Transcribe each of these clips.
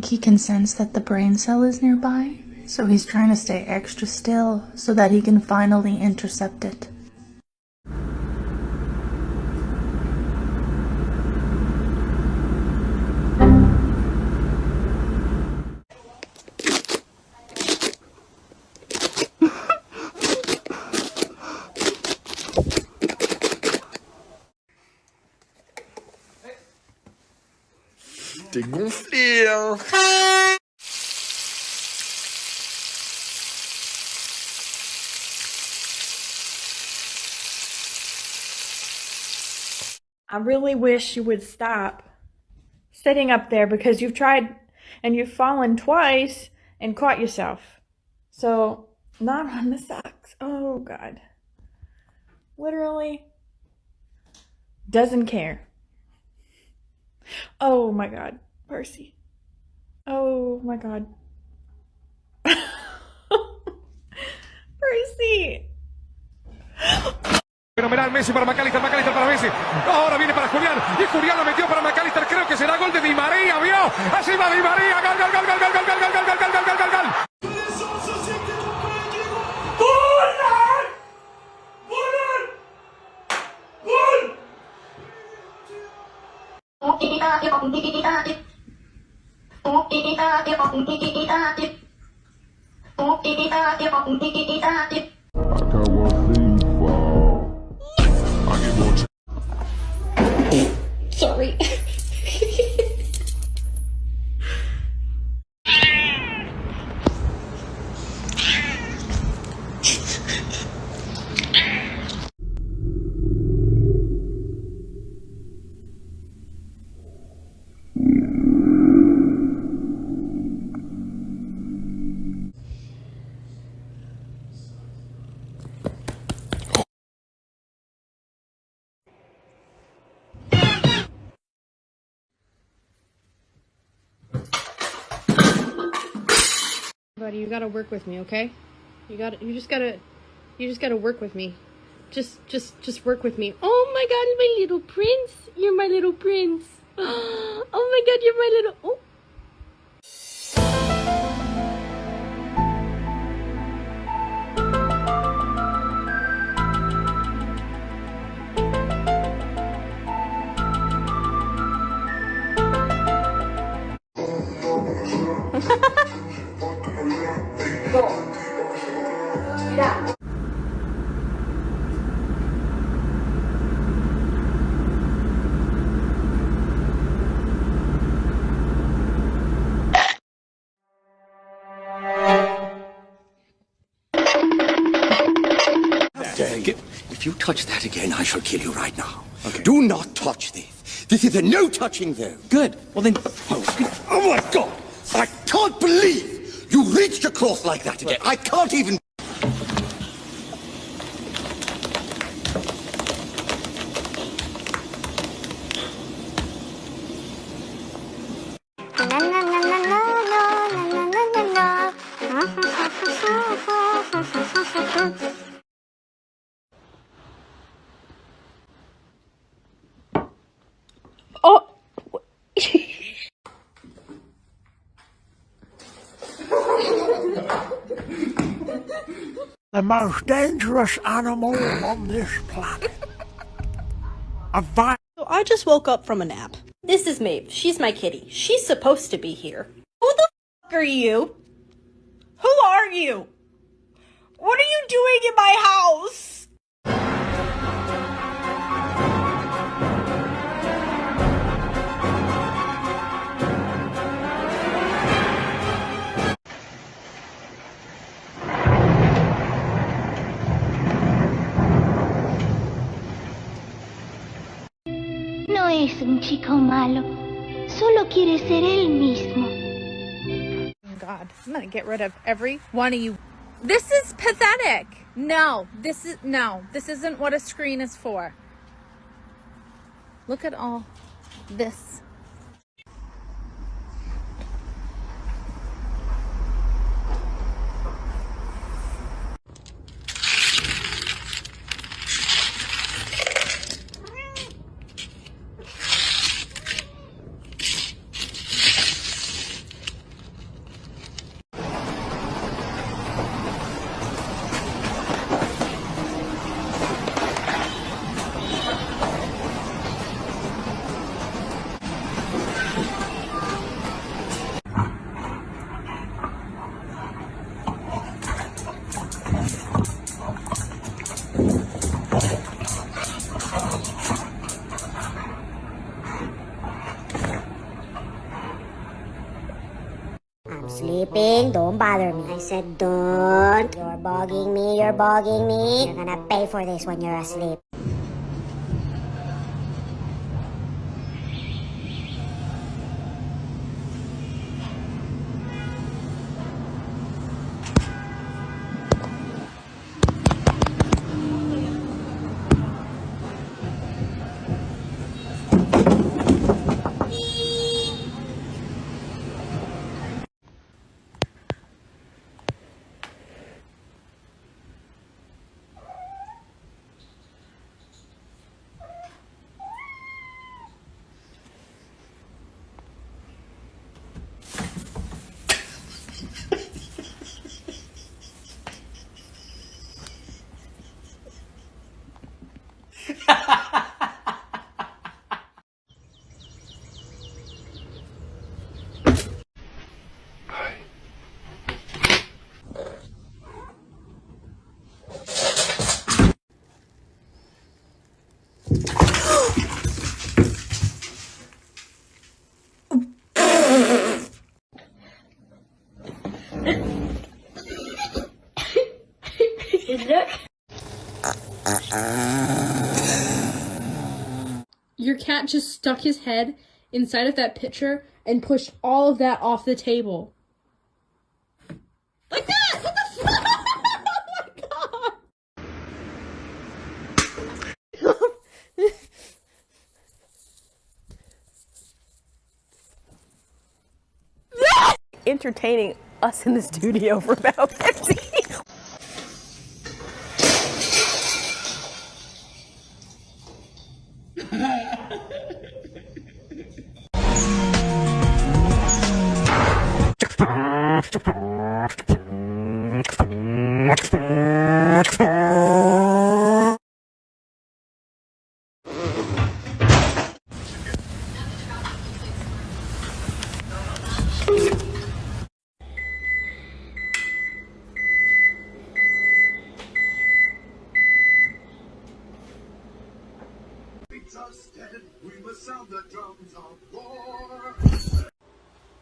think he can sense that the brain cell is nearby, so he's trying to stay extra still so that he can finally intercept it. T'es gonflé, hein? I really wish you would stop sitting up there because you've tried and you've fallen twice and caught yourself. So, not on the socks. Oh, God. Literally doesn't care. Oh, my God. Percy. Oh, my God. Percy. Fenomenal, Messi para McAllister, McAllister para Messi. Ahora viene para Julián. Y Julián la metió para McAllister. Creo que será gol de Di María. ¿Vio? Así va Di María. Gol, gol, gol, gol, gol, gol, gol, gol, gol, gol, gol, gol, gol, gol. Sorry. Buddy, you gotta work with me, okay? You just gotta work with me. Just work with me. Oh my God, my little prince! You're my little prince. Oh my God, you're my little. Oh. If you touch that again, I shall kill you right now. Okay. Do not touch this. This is a no touching zone. Good. Well then. Oh my God! I can't believe you reached across like that again. I can't even. Oh. The most dangerous animal on this planet. So I just woke up from a nap. This is Maeve. She's my kitty. She's supposed to be here. Who the f*** are you? Who are you? What are you doing in my house? No es un chico malo, solo quiere ser él mismo. Oh God, I'm gonna get rid of every one of you. This is pathetic. No, this isn't what a screen is for. Look at all this. sleeping. Don't bother me. I said don't. You're bugging me. You're bugging me. You're gonna pay for this when you're asleep. Your cat just stuck his head inside of that pitcher and pushed all of that off the table. Like that! What the fuck? Oh my god! Entertaining us in the studio for about 15.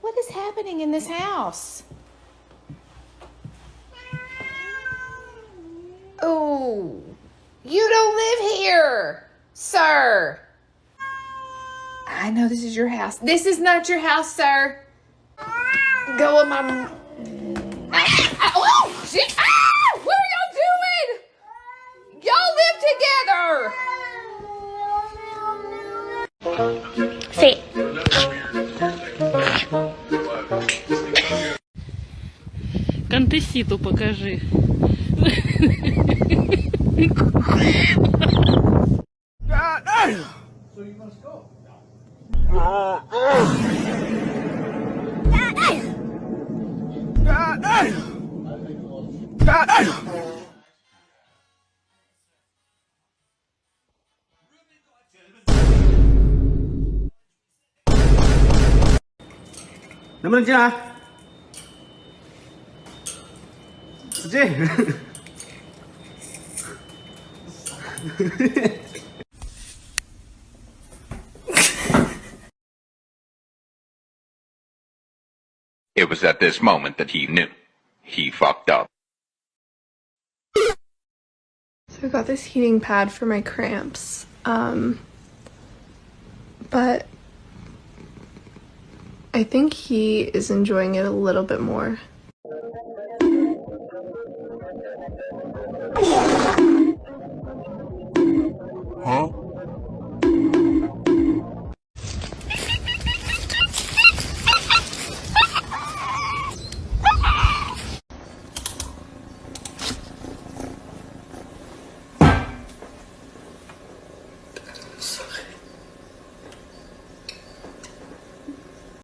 What is happening in this house? Oh, you don't live here, sir. I know this is your house. This is not your house, sir. Go with my... Oh, shit. Ah! What are y'all doing? Y'all live together. Sí. Кантеситу покажи.能不能进来？使劲！ It was at this moment that he knew. He fucked up. So I got this heating pad for my cramps, but I think he is enjoying it a little bit more